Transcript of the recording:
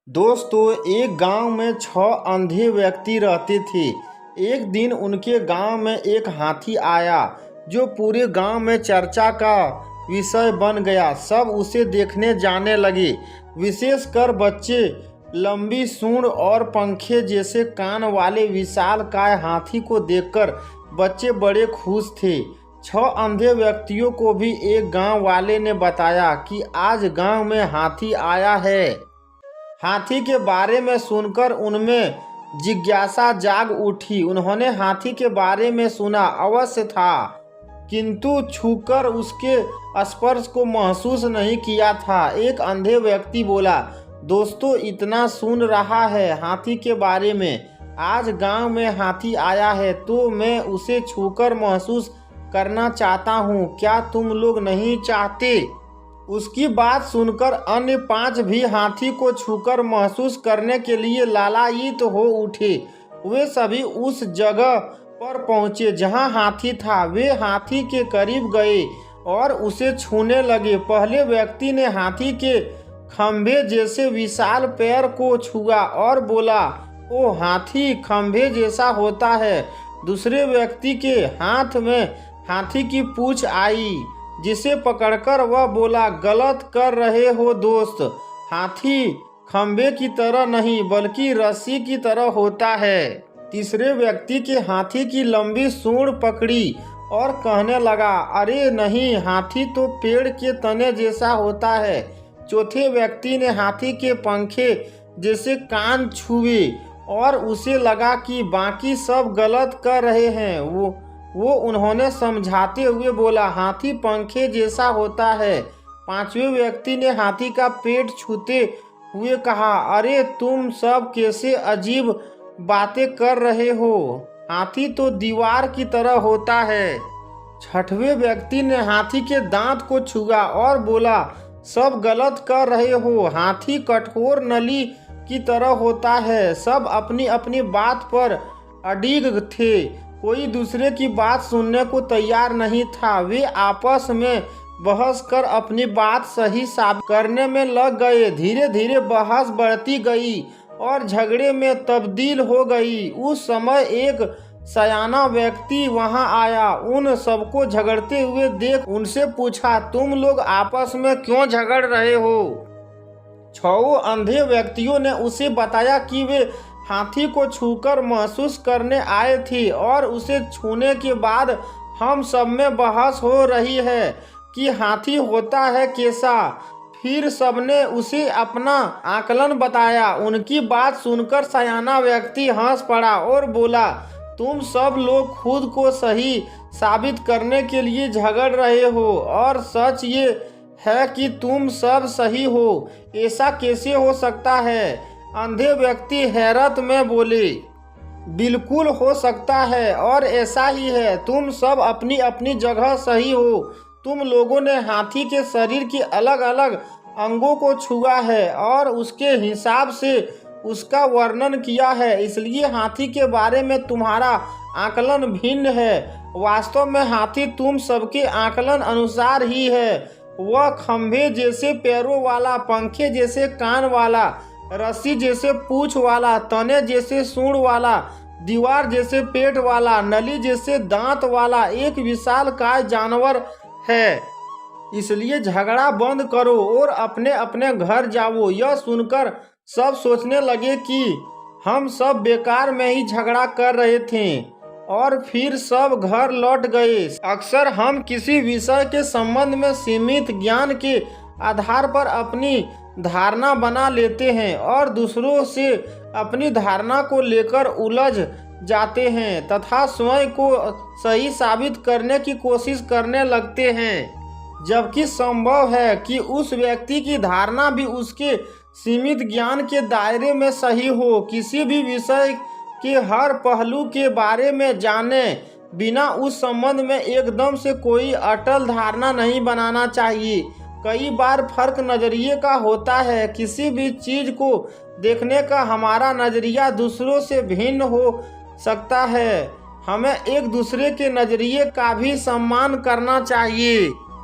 दोस्तों, एक गांव में 6 अंधे व्यक्ति रहते थे। एक दिन उनके गांव में एक हाथी आया जो पूरे गांव में चर्चा का विषय बन गया। सब उसे देखने जाने लगे, विशेषकर बच्चे। लंबी सूंड और पंखे जैसे कान वाले विशालकाय हाथी को देखकर बच्चे बड़े खुश थे। 6 अंधे व्यक्तियों को भी एक गांव वाले ने बताया कि आज गांव में हाथी आया है। हाथी के बारे में सुनकर उनमें जिज्ञासा जाग उठी। उन्होंने हाथी के बारे में सुना अवश्य था, किंतु छूकर उसके स्पर्श को महसूस नहीं किया था। एक अंधे व्यक्ति बोला, दोस्तों, इतना सुन रहा है हाथी के बारे में। आज गांव में हाथी आया है तो मैं उसे छूकर महसूस करना चाहता हूँ। क्या तुम लोग नहीं चाहते? उसकी बात सुनकर अन्य 5 भी हाथी को छूकर महसूस करने के लिए लालायित हो उठे। वे सभी उस जगह पर पहुंचे जहां हाथी था। वे हाथी के करीब गए और उसे छूने लगे। पहले व्यक्ति ने हाथी के खंभे जैसे विशाल पैर को छुआ और बोला, ओ हाथी खंभे जैसा होता है। दूसरे व्यक्ति के हाथ में हाथी की पूंछ आई, जिसे पकड़कर वह बोला, गलत कर रहे हो दोस्त। हाथी खंभे की तरह नहीं बल्कि रस्सी की तरह होता है। तीसरे व्यक्ति के हाथी की लंबी सूंड पकड़ी और कहने लगा, अरे नहीं, हाथी तो पेड़ के तने जैसा होता है। चौथे व्यक्ति ने हाथी के पंखे जैसे कान छुए और उसे लगा कि बाकी सब गलत कर रहे हैं। वो उन्होंने समझाते हुए बोला, हाथी पंखे जैसा होता है। पांचवें व्यक्ति ने हाथी का पेट छूते हुए कहा, अरे तुम सब कैसे अजीब बातें कर रहे हो, हाथी तो दीवार की तरह होता है। छठवें व्यक्ति ने हाथी के दांत को छुआ और बोला, सब गलत कर रहे हो, हाथी कठोर नली की तरह होता है। सब अपनी अपनी बात पर अडिग थे, कोई दूसरे की बात सुनने को तैयार नहीं था। वे आपस में बहस कर अपनी बात सही साबित करने में लग गए। धीरे धीरे बहस बढ़ती गई और झगड़े में तब्दील हो गई। उस समय एक सयाना व्यक्ति वहां आया। उन सबको झगड़ते हुए देख उनसे पूछा, तुम लोग आपस में क्यों झगड़ रहे हो? 6 अंधे व्यक्तियों ने उसे बताया कि वे हाथी को छूकर महसूस करने आए थे और उसे छूने के बाद हम सब में बहस हो रही है कि हाथी होता है कैसा। फिर सबने उसे अपना आकलन बताया। उनकी बात सुनकर सयाना व्यक्ति हंस पड़ा और बोला, तुम सब लोग खुद को सही साबित करने के लिए झगड़ रहे हो और सच ये है कि तुम सब सही हो। ऐसा कैसे हो सकता है? अंधे व्यक्ति हैरत में बोले, बिल्कुल हो सकता है और ऐसा ही है। तुम सब अपनी अपनी जगह सही हो। तुम लोगों ने हाथी के शरीर के अलग अलग अंगों को छुआ है और उसके हिसाब से उसका वर्णन किया है, इसलिए हाथी के बारे में तुम्हारा आकलन भिन्न है। वास्तव में हाथी तुम सबके आकलन अनुसार ही है। वह खंभे जैसे पैरों वाला, पंखे जैसे कान वाला, रस्सी जैसे पूंछ वाला, तने जैसे सूंड वाला, दीवार जैसे पेट वाला, नली जैसे दांत वाला एक विशालकाय जानवर है। इसलिए झगड़ा बंद करो और अपने अपने घर जाओ। यह सुनकर सब सोचने लगे कि हम सब बेकार में ही झगड़ा कर रहे थे और फिर सब घर लौट गए। अक्सर हम किसी विषय के संबंध में सीमित ज्ञान के आधार पर अपनी धारणा बना लेते हैं और दूसरों से अपनी धारणा को लेकर उलझ जाते हैं तथा स्वयं को सही साबित करने की कोशिश करने लगते हैं, जबकि संभव है कि उस व्यक्ति की धारणा भी उसके सीमित ज्ञान के दायरे में सही हो। किसी भी विषय के हर पहलू के बारे में जाने बिना उस संबंध में एकदम से कोई अटल धारणा नहीं बनाना चाहिए। कई बार फर्क नजरिए का होता है। किसी भी चीज को देखने का हमारा नजरिया दूसरों से भिन्न हो सकता है। हमें एक दूसरे के नजरिए का भी सम्मान करना चाहिए।